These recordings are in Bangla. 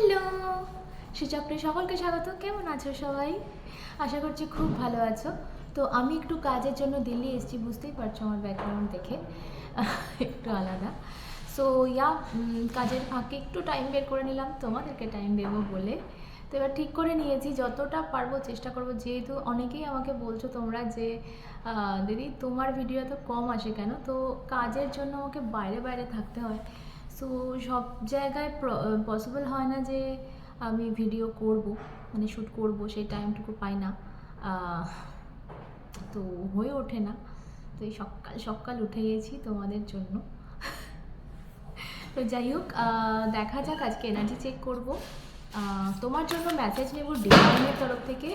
হ্যালো সুচক্রে সকলকে স্বাগত। কেমন আছো সবাই? আশা করছি খুব ভালো আছো। তো আমি একটু কাজের জন্য দিল্লি এসেছি, বুঝতেই পারছো আমার ব্যাকগ্রাউন্ড দেখে একটু আলাদা। সো কাজের ফাঁকে একটু টাইম বের করে নিলাম তোমাদেরকে টাইম দেবো বলে। তো এবার ঠিক করে নিয়েছি যতটা পারবো চেষ্টা করবো, যেহেতু অনেকেই আমাকে বলছো তোমরা যে দিদি তোমার ভিডিও তো কম আসে কেন। তো কাজের জন্য আমাকে বাইরে বাইরে থাকতে হয়। সো সব জায়গায় পসিবল হয় না যে আমি ভিডিও করব, মানে শ্যুট করব, সেই টাইমটুকু পাই না। তো হয়ে ওঠে না। তো এই সকাল সকাল উঠে গেছি তোমাদের জন্য। তো যাই হোক, দেখা যাক আজকে এনার্জি চেক করব। তোমার জন্য মেসেজ নেব ডিভাইনের তরফ থেকে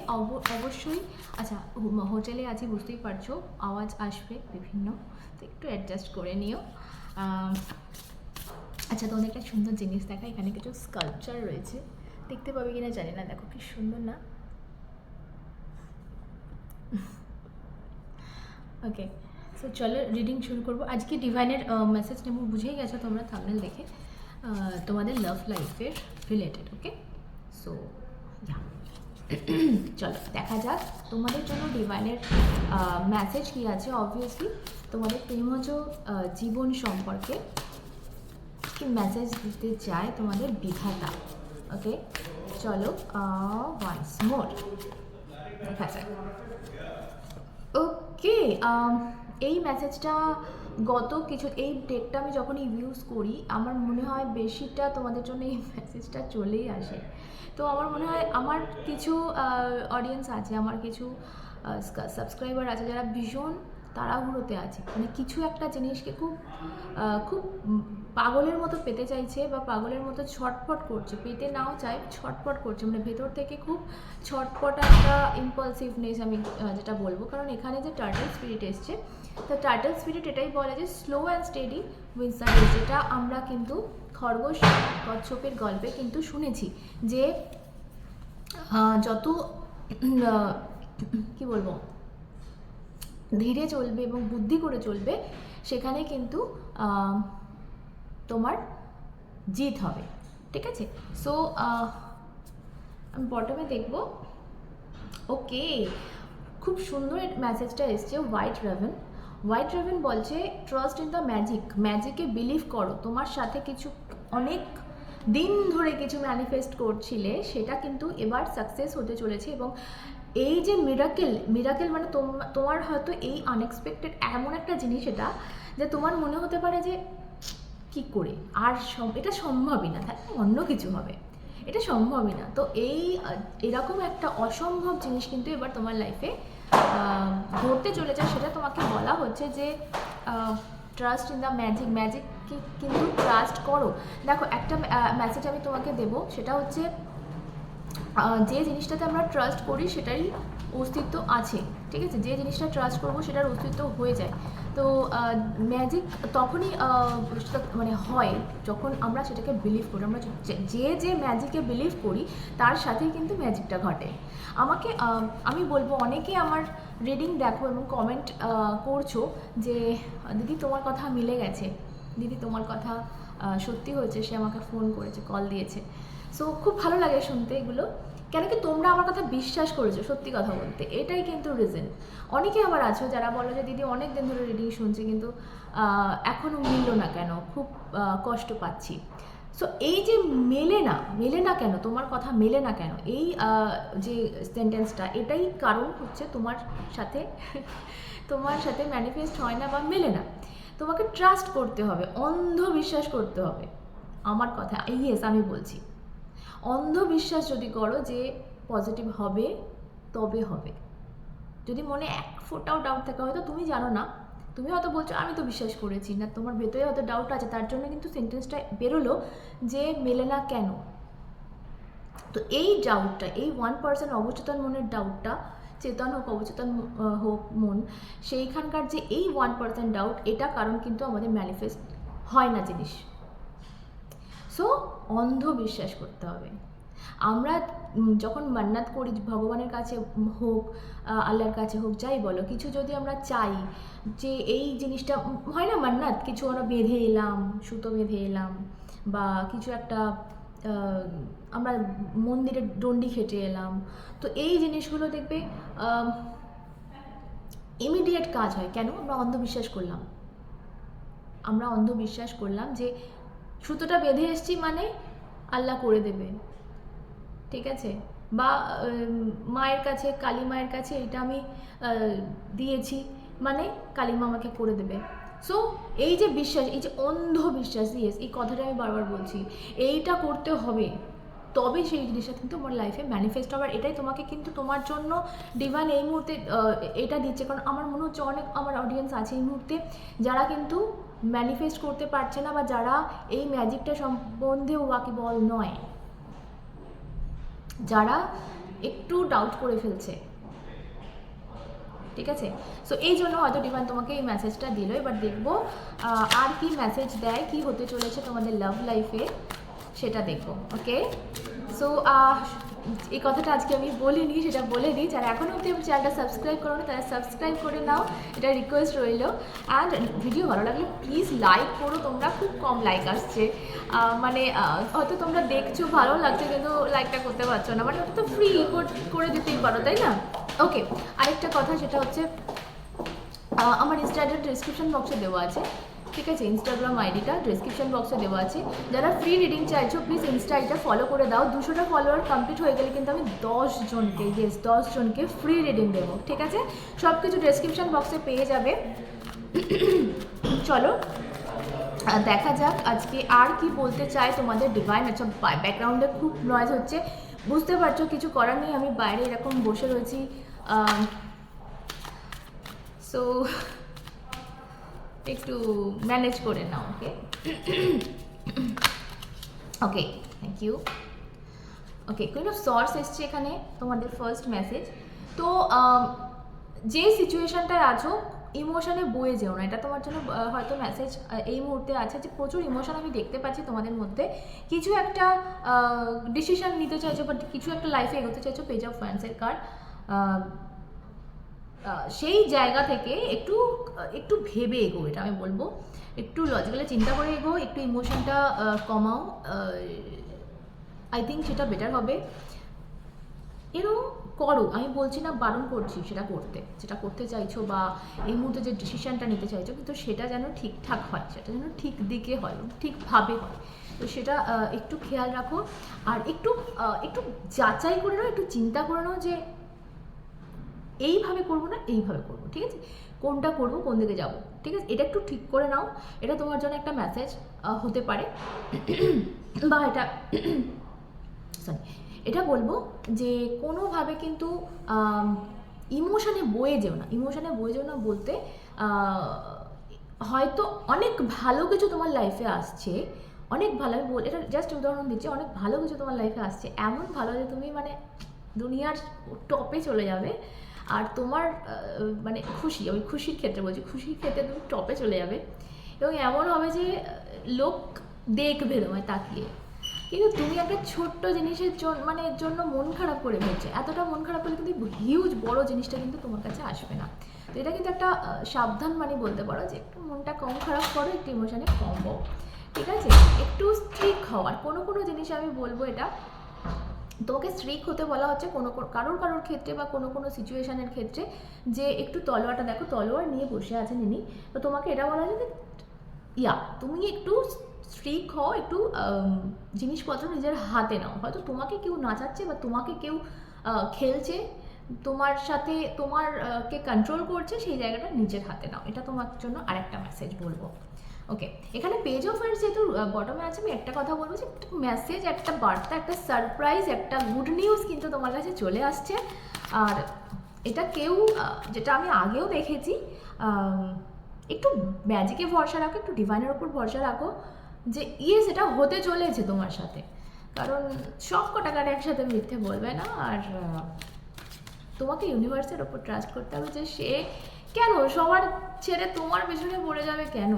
অবশ্যই। আচ্ছা, হোটেলে আছি বুঝতেই পারছো, আওয়াজ আসবে বিভিন্ন, তো একটু অ্যাডজাস্ট করে নিও। আচ্ছা, তোমাদের একটা সুন্দর জিনিস দেখা, এখানে কিছু স্কাল্পচার রয়েছে, দেখতে পাবে কিনা জানি না। দেখো কি সুন্দর না? ওকে, সো চলো রিডিং শুরু করবো। আজকে ডিভাইনের মেসেজ নেব, বুঝেই গেছো তোমরা থাম্বনেল দেখে, তোমাদের লাভ লাইফের রিলেটেড। ওকে, সো চলো দেখা যাক তোমাদের জন্য ডিভাইনের মেসেজ কী আছে। অবভিয়াসলি তোমাদের প্রেমজ জীবন সম্পর্কে কি মেসেজ দিতে চায় তোমাদের বিধাতা। ওকে, চলো ওয়ান্স মোর দেখা যাক। ওকে, এই মেসেজটা এই ডেকটা আমি যখন ইউজ করি আমার মনে হয় বেশিটা তোমাদের জন্য এই মেসেজটা চলেই আসে। তো আমার মনে হয় আমার কিছু অডিয়েন্স আছে, আমার কিছু সাবস্ক্রাইবার আছে যারা ভীষণ তাড়াহুড়োতে আছে, মানে কিছু একটা জিনিসকে খুব খুব পাগলের মতো পেতে চাইছে বা পাগলের মতো ছটফট করছে, পেতে নাও চায় ছটফট করছে, মানে ভেতর থেকে খুব ছটফট একটা ইম্পালসিভনেস আমি যেটা বলবো। কারণ এখানে যে টার্টল স্পিরিট এসছে, তো টার্টল স্পিরিট এটাই বলে যে slow and steady wins the race, যেটা আমরা কিন্তু খরগোশ কচ্ছপের গল্পে কিন্তু শুনেছি যে যত কি বলবো ধীরে চলবে এবং বুদ্ধি করে চলবে, সেখানে কিন্তু তোমার জিত হবে। ঠিক আছে, সো আমি বটমে দেখব। ওকে, খুব সুন্দর মেসেজটা এসছে। হোয়াইট রেভেন বলছে ট্রাস্ট ইন দ্য ম্যাজিকে বিলিভ করো। তোমার সাথে কিছু অনেক দিন ধরে কিছু ম্যানিফেস্ট করছিলে, সেটা কিন্তু এবার সাকসেস হতে চলেছে। এবং এই যে মিরাকেল মানে তোমার হয়তো এই আনএক্সপেক্টেড এমন একটা জিনিস এটা, যে তোমার মনে হতে পারে যে কি করে আর এটা সম্ভবই না, তাহলে অন্য কিছু হবে, এটা সম্ভবই না। তো এরকম একটা অসম্ভব জিনিস কিন্তু এবার তোমার লাইফে ঘটতে চলেছে। সেটা তোমাকে বলা হচ্ছে যে ট্রাস্ট ইন দ্য ম্যাজিককে কিন্তু ট্রাস্ট করো। দেখো, একটা মেসেজ আমি তোমাকে দেবো, সেটা হচ্ছে যে জিনিসটাতে আমরা ট্রাস্ট করি সেটারই অস্তিত্ব আছে। ঠিক আছে, যে জিনিসটা ট্রাস্ট করবো সেটার অস্তিত্ব হয়ে যায়। তো ম্যাজিক তখনই মানে হয় যখন আমরা সেটাকে বিলিভ করি। আমরা যে ম্যাজিকে বিলিভ করি তার সাথেই কিন্তু ম্যাজিকটা ঘটে। আমি বলবো, অনেকে আমার রিডিং দেখো এবং কমেন্ট করছো যে দিদি তোমার কথা মিলে গেছে, দিদি তোমার কথা সত্যি হয়েছে, সে আমাকে ফোন করেছে, কল দিয়েছে। সো খুব ভালো লাগে শুনতে এগুলো, কেন কি তোমরা আমার কথা বিশ্বাস করেছো। সত্যি কথা বলতে এটাই কিন্তু রিজন। অনেকে আবার আছো যারা বলো যে দিদি অনেক দিন ধরে রিডিং শুনছি কিন্তু এখনও মিলল না কেন, খুব কষ্ট পাচ্ছি। সো এই যে মেলে না কেন, তোমার কথা মেলে না কেন, এই যে সেন্টেন্সটা, এটাই কারণ হচ্ছে তোমার সাথে ম্যানিফেস্ট হয় না বা মেলে না। তোমাকে ট্রাস্ট করতে হবে, অন্ধ বিশ্বাস করতে হবে আমার কথা। ইয়েস, আমি বলছি অন্ধবিশ্বাস যদি করো যে পজিটিভ হবে তবে হবে। যদি মনে এক ফোঁটাও ডাউট থাকে, হয়তো তুমি জানো না, তুমি হয়তো বলছো আমি তো বিশ্বাস করেছি না, তোমার ভেতরে হয়তো ডাউট আছে, তার জন্য কিন্তু সেন্টেন্সটা বেরোলো যে মেলে না কেন। তো এই ডাউটটা, এই 1% অবচেতন মনের ডাউটটা, চেতন হোক অবচেতন হোক মন, সেইখানকার যে এই 1% ডাউট, এটা কারণ কিন্তু আমাদের ম্যানিফেস্ট হয় না জিনিস। সো অন্ধবিশ্বাস করতে হবে। আমরা যখন মান্নাত করি ভগবানের কাছে হোক, আল্লাহর কাছে হোক, যাই বলো, কিছু যদি আমরা চাই যে এই জিনিসটা হয় না, মান্নাত কিছু আমরা বেঁধে এলাম, সুতো বেঁধে এলাম, বা কিছু একটা আমরা মন্দিরে ডন্ডি খেটে এলাম, তো এই জিনিসগুলো দেখবে ইমিডিয়েট কাজ হয়। কেন? আমরা অন্ধবিশ্বাস করলাম যে সুতোটা বেঁধে এসছি মানে আল্লাহ করে দেবে, ঠিক আছে? বা মায়ের কাছে, কালী মায়ের কাছে এটা আমি দিয়েছি মানে কালী মা আমাকে করে দেবে। সো এই যে বিশ্বাস, এই যে অন্ধবিশ্বাস, ইয়েস, এই কথাটা আমি বারবার বলছি, এইটা করতে হবে, তবে সেই জিনিসটা কিন্তু আমার লাইফে ম্যানিফেস্ট হবে। আর এটাই তোমাকে কিন্তু তোমার জন্য ডিভাইন এই মুহূর্তে এটা দিচ্ছে। কারণ আমার মনে হচ্ছে অনেক আমার অডিয়েন্স আছে এই মুহূর্তে যারা কিন্তু ম্যানিফেস্ট করতে পারছে না, বা যারা এই ম্যাজিকটা সম্বন্ধে ওয়াকিবল নয়, যারা একটু ডাউট করে ফেলছে, ঠিক আছে? সো এই জন্য হয়তো ডিভাইন তোমাকে এই মেসেজটা দিল। এবার দেখবো আর কি মেসেজ দেয়, কি হতে চলেছে তোমাদের লাভ লাইফে, সেটা দেখবো। ওকে, সো এই কথাটা আজকে আমি বলিনি, সেটা বলে দিই। যারা এখনও অবধি আমার চ্যানেলটা সাবস্ক্রাইব করো না, তারা সাবস্ক্রাইব করে নাও, এটা রিকোয়েস্ট রইল। অ্যান্ড ভিডিও ভালো লাগলে প্লিজ লাইক করো। তোমরা খুব কম লাইক আসছে, মানে হয়তো তোমরা দেখছো, ভালো লাগছে, কিন্তু লাইকটা করতে পারছো না। বাট ওটা তো ফ্রি, করে দিতেই পারো, তাই না? ওকে, আরেকটা কথা, সেটা হচ্ছে আমার ইনস্টাগ্রাম ডিসক্রিপশন বক্সে দেওয়া আছে, ঠিক আছে? ইনস্টাগ্রাম আইডিটা ডিসক্রিপশন বক্সে দেওয়া আছে। যারা ফ্রি রিডিং চাইছো প্লিজ ইনস্টা আইডিটা ফলো করে দাও। 200টা ফলোয়ার কমপ্লিট হয়ে গেলে কিন্তু আমি 10 জনকে ফ্রি রিডিং দেবো, ঠিক আছে? সব কিছু ডিসক্রিপশন বক্সে পেয়ে যাবে। চলো দেখা যাক আজকে আর কি বলতে চায় তোমাদের ডিভাইন। আচ্ছা, ব্যাকগ্রাউন্ডে খুব নয়েজ হচ্ছে, বুঝতে পারছো, কিছু করার নেই, আমি বাইরে এরকম বসে রয়েছি। সো একটু ম্যানেজ করে নাও। Okay, okay, thank you. Okay, queen of swords এসছে এখানে তোমাদের ফার্স্ট মেসেজ। তো যে সিচুয়েশনটায় আছো, ইমোশনে বয়ে যেও না, এটা তোমার জন্য হয়তো মেসেজ এই মুহূর্তে আছে যে প্রচুর ইমোশন আমি দেখতে পাচ্ছি তোমাদের মধ্যে। কিছু একটা ডিসিশন নিতে চাইছো, বাট কিছু একটা লাইফে এগোতে চাইছো। পেজ অফ ওয়ান্সের কার্ড, সেই জায়গা থেকে একটু ভেবে এগো, এটা আমি বলবো। একটু লজিক্যালি চিন্তা করে এগো, একটু ইমোশনটা কমাও, আই থিঙ্ক সেটা বেটার হবে। এরকম করো, আমি বলছি না, বারণ করছি সেটা করতে, যেটা করতে চাইছো বা এই মুহূর্তে যে ডিসিশনটা নিতে চাইছো, কিন্তু সেটা যেন ঠিকঠাক হয়, সেটা যেন ঠিক দিকে হয়, ঠিকভাবে হয়। তো সেটা একটু খেয়াল রাখো। আর একটু যাচাই করে নাও, একটু চিন্তা করে নাও যে এইভাবে করবো না এইভাবে করবো, ঠিক আছে? কোনটা করবো, কোন দিকে যাবো, ঠিক আছে? এটা একটু ঠিক করে নাও। এটা তোমার জন্য একটা মেসেজ হতে পারে। বা এটা বলবো যে কোনোভাবে কিন্তু ইমোশনে বয়ে যেও না বলতে হয়তো অনেক ভালো কিছু তোমার লাইফে আসছে, অনেক ভালো, আমি এটা জাস্ট উদাহরণ দিচ্ছি, অনেক ভালো কিছু তোমার লাইফে আসছে, এমন ভালো যে তুমি মানে দুনিয়ার টপে চলে যাবে। আর তোমার মানে আমি খুশির ক্ষেত্রে বলছি, খুশির ক্ষেত্রে তুমি টপে চলে যাবে, এবং এমন হবে যে লোক দেখবে তোমায় তাকিয়ে। কিন্তু তুমি একটা ছোট্ট জিনিসের জন্য মন খারাপ করে ফেলছো, এতটা মন খারাপ করলে কিন্তু হিউজ বড় জিনিসটা কিন্তু তোমার কাছে আসবে না। তো এটা কিন্তু একটা সাবধান বলতে পারো যে একটু মনটা কম খারাপ করো, একটু ইমোশনে কম হও, ঠিক আছে? একটু স্ট্রিক হও। আর কোনো জিনিস আমি বলবো, এটা তোমাকে স্ট্রিক হতে বলা হচ্ছে কারোর ক্ষেত্রে বা কোনো সিচুয়েশনের ক্ষেত্রে, যে একটু তলোয়ারটা দেখো, তলোয়ার নিয়ে বসে আছেন ইনি, তো তোমাকে এটা বলা হচ্ছে যে তুমি একটু স্ট্রিক হও, একটু জিনিসপত্র নিজের হাতে নাও। হয়তো তোমাকে কেউ নাচাচ্ছে বা তোমাকে কেউ খেলছে, তোমার সাথে কে কন্ট্রোল করছে, সেই জায়গাটা নিজের হাতে নাও। এটা তোমার জন্য আরেকটা মেসেজ বলবো। ওকে, এখানে পেজ অফ ওয়ান্স যেহেতু বটমে আছে, আমি একটা কথা বলবো যে একটা মেসেজ, একটা বার্তা, একটা সারপ্রাইজ, একটা গুড নিউজ কিন্তু তোমার কাছে চলে আসছে। আর এটা যেটা আমি আগেও দেখেছি, একটু ম্যাজিকে ভরসা রাখো, একটু ডিভাইনের ওপর ভরসা রাখো যে এটা হতে চলেছে তোমার সাথে। কারণ সব কটাকার একসাথে মিথ্যে বলবে না। আর তোমাকে ইউনিভার্সের ওপর ট্রাস্ট করতে হবে যে সে কেন সবার ছেড়ে তোমার পেছনে পড়ে যাবে, কেন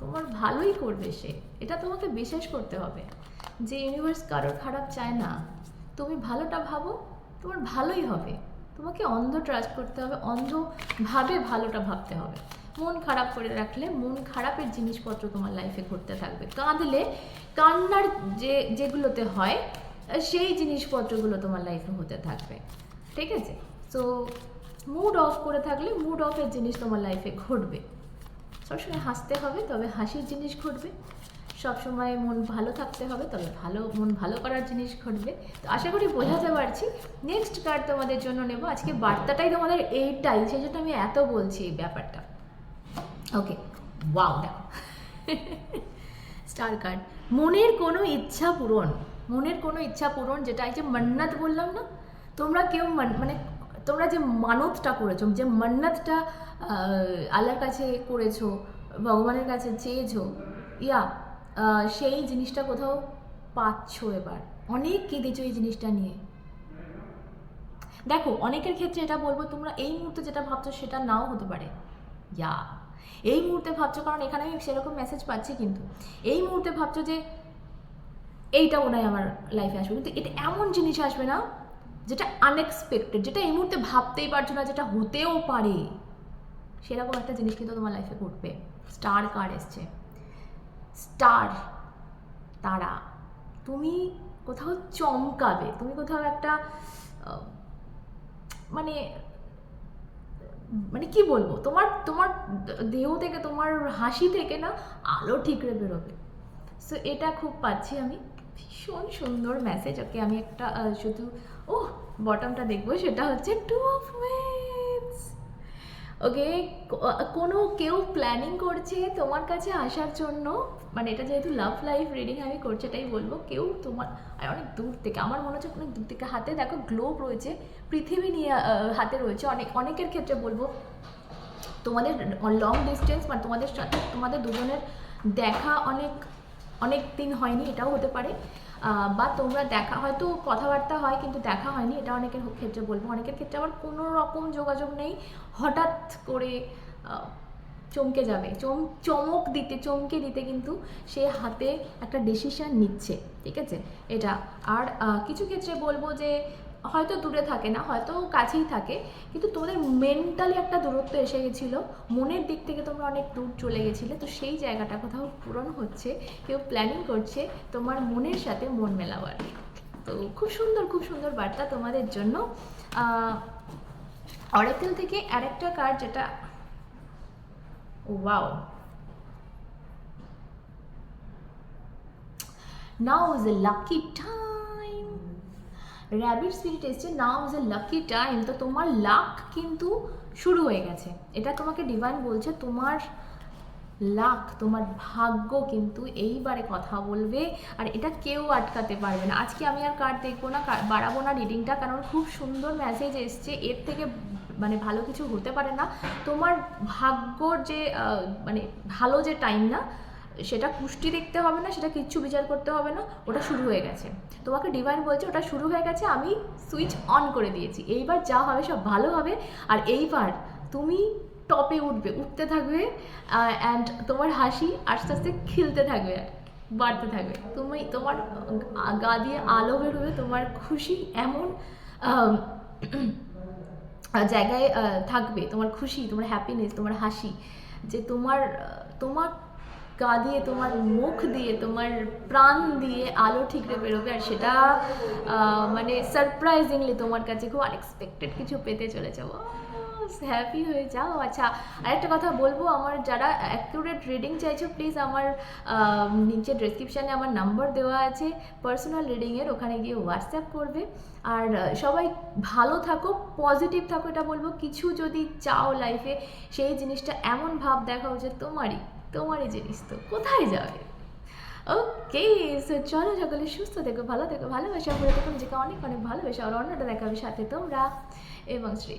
তোমার ভালোই করবে সে। এটা তোমাকে বিশ্বাস করতে হবে যে ইউনিভার্স কারোর খারাপ চায় না। তুমি ভালোটা ভাবো, তোমার ভালোই হবে। তোমাকে অন্ধ ট্রাস্ট করতে হবে, অন্ধভাবে ভালোটা ভাবতে হবে। মন খারাপ করে রাখলে মন খারাপের জিনিসপত্র তোমার লাইফে ঘটতে থাকবে। কাঁদলে কান্নার যেগুলোতে হয় সেই জিনিসপত্রগুলো তোমার লাইফে হতে থাকবে, ঠিক আছে? সো মুড অফ করে থাকলে মুড অফের জিনিস তোমার লাইফে ঘটবে। সবসময় হাসতে হবে, তবে হাসির জিনিস ঘটবে। সবসময় মন ভালো থাকতে হবে, তবে মন ভালো করার জিনিস ঘটবে। তো আশা করি বোঝাতে পারছি। নেক্সট কার্ড তোমাদের জন্য নেব। আজকে বার্তাটাই তোমাদের এইটাই, সেই জন্য আমি এত বলছি এই ব্যাপারটা। ওকে, ওয়াও, দেখো স্টার কার্ড। মনের কোনো ইচ্ছা পূরণ, মনের কোনো ইচ্ছা পূরণ, যেটা এই যে মান্নাত বললাম না, তোমরা কেউ মানে তোমরা যে মানতটা করেছো, যে মান্নাতটা আল্লাহর কাছে করেছো, ভগবানের কাছে চেয়েছো, সেই জিনিসটা কোথাও পাচ্ছ। এবার অনেক কেঁদেছো এই জিনিসটা নিয়ে। দেখো, অনেকের ক্ষেত্রে এটা বলবো, তোমরা এই মুহূর্তে যেটা ভাবছো সেটা নাও হতে পারে। এই মুহূর্তে ভাবছো, কারণ এখানে আমি সেরকম মেসেজ পাচ্ছি, কিন্তু এই মুহূর্তে ভাবছো যে এইটা ওনাই আমার লাইফে আসবে, কিন্তু এটা এমন জিনিস আসবে না যেটা আনএক্সপেক্টেড, যেটা এই মুহূর্তে ভাবতেই পারছো না, যেটা হতেও পারে, সেরকম একটা জিনিস কিন্তু তোমার লাইফে ঘটবে। স্টার কার্ড এসছে, স্টার, তারা। তুমি কোথাও চমকাবে, তুমি কোথাও একটা মানে মানে কি বলবো, তোমার দেহ থেকে, তোমার হাসি থেকে না আলো ঠিকরে বেরোবে। সো এটা খুব পাচ্ছি আমি, ভীষণ সুন্দর মেসেজ। ওকে, আমি একটা শুধু বটমটা দেখবো, সেটা হচ্ছে 2 of Wands। ওকে, কেউ প্ল্যানিং করছে তোমার কাছে আসার জন্য, মানে এটা যেহেতু লাভ লাইফ রিডিং আমি করছি, এটাই বলবো। কেউ তোমার অনেক দূর থেকে, আমার মনে হচ্ছে অনেক দূর থেকে, হাতে দেখো গ্লোব রয়েছে, পৃথিবী নিয়ে হাতে রয়েছে। অনেকের ক্ষেত্রে বলবো তোমাদের লং ডিস্টেন্স, মানে তোমাদের সাথে তোমাদের দুজনের দেখা অনেক দিন হয়নি, এটাও হতে পারে। বা তোমরা দেখা, হয়তো কথাবার্তা হয় কিন্তু দেখা হয়নি, এটা অনেকের ক্ষেত্রে বলবো। অনেকের ক্ষেত্রে আবার কোনো রকম যোগাযোগ নেই, হঠাৎ করে চমকে যাবে, চমকে দিতে কিন্তু সে হাতে একটা ডিসিশন নিচ্ছে, ঠিক আছে? এটা। আর কিছু ক্ষেত্রে বলবো যে হয়তো দূরে থাকে না, হয়তো কাছেই থাকে, কিন্তু তোমাদের মেন্টালি একটা দূরত্ব এসে গেছিলো, মনের দিক থেকে তোমরা অনেক দূর চলে গেছিলে। তো সেই জায়গাটা কোথাও পূরণ হচ্ছে, কেউ প্ল্যানিং করছে তোমার মনের সাথে মন মেলাবার। তো খুব সুন্দর বার্তা তোমাদের জন্য। অরেকেল থেকে আরেকটা কার্ড, যেটা wow, now is a lucky time. Rabbit spirit এসছে, now is a lucky time. তো তোমার লাক কিন্তু শুরু হয়ে গেছে, এটা তোমাকে ডিভাইন বলছে। তোমার লাক, তোমার ভাগ্য কিন্তু এইবারে কথা বলবে, আর এটা কেউ আটকাতে পারবে না। আজকে আমি আর কার্ড দেখবো না, বাড়াবো না রিডিংটা, কারণ খুব সুন্দর মেসেজ এসছে। এর থেকে মানে ভালো কিছু হতে পারে না। তোমার ভাগ্যর যে মানে ভালো যে টাইম না, সেটা পুষ্টি দেখতে হবে না, সেটা কিচ্ছু বিচার করতে হবে না, ওটা শুরু হয়ে গেছে। তোমাকে ডিভাইন বলছে ওটা শুরু হয়ে গেছে, আমি সুইচ অন করে দিয়েছি। এইবার যা হবে সব ভালো হবে, আর এইবার তুমি টপে উঠতে থাকবে, অ্যান্ড তোমার হাসি আস্তে আস্তে খিলতে থাকবে, বাড়তে থাকবে। তোমার গা দিয়ে আলো বেরোবে, তোমার খুশি এমন জায়গায় থাকবে, তোমার খুশি, তোমার হ্যাপিনেস, তোমার হাসি, যে তোমার গা দিয়ে, তোমার মুখ দিয়ে, তোমার প্রাণ দিয়ে আলো ঠিকরে বেরোবে। আর সেটা মানে সারপ্রাইজিংলি তোমার কাছে খুব আনএক্সপেক্টেড কিছু পেতে চলেছে। হ্যাপি হয়ে যাও। আচ্ছা, আরেকটা কথা বলবো, আমার যারা অ্যাকুরেট রিডিং চাইছো, প্লিজ আমার নিচে ডেসক্রিপশানে আমার নাম্বার দেওয়া আছে পার্সোনাল রিডিংয়ের, ওখানে গিয়ে হোয়াটসঅ্যাপ করবে। আর সবাই ভালো থাকো, পজিটিভ থাকো, এটা বলবো। কিছু যদি চাও লাইফে, সেই জিনিসটা এমন ভাব দেখাও যে তোমারই জিনিস, তো কোথায় যাবে? ওকে, সো চলো সকলে সুস্থ থেকো, ভালো থেকো, ভালোবাসা ভরে থেকো, নিজেকে অনেক ভালোবাসা। আর অন্যটা দেখাবে সাথে তোমরা এবং শ্রী।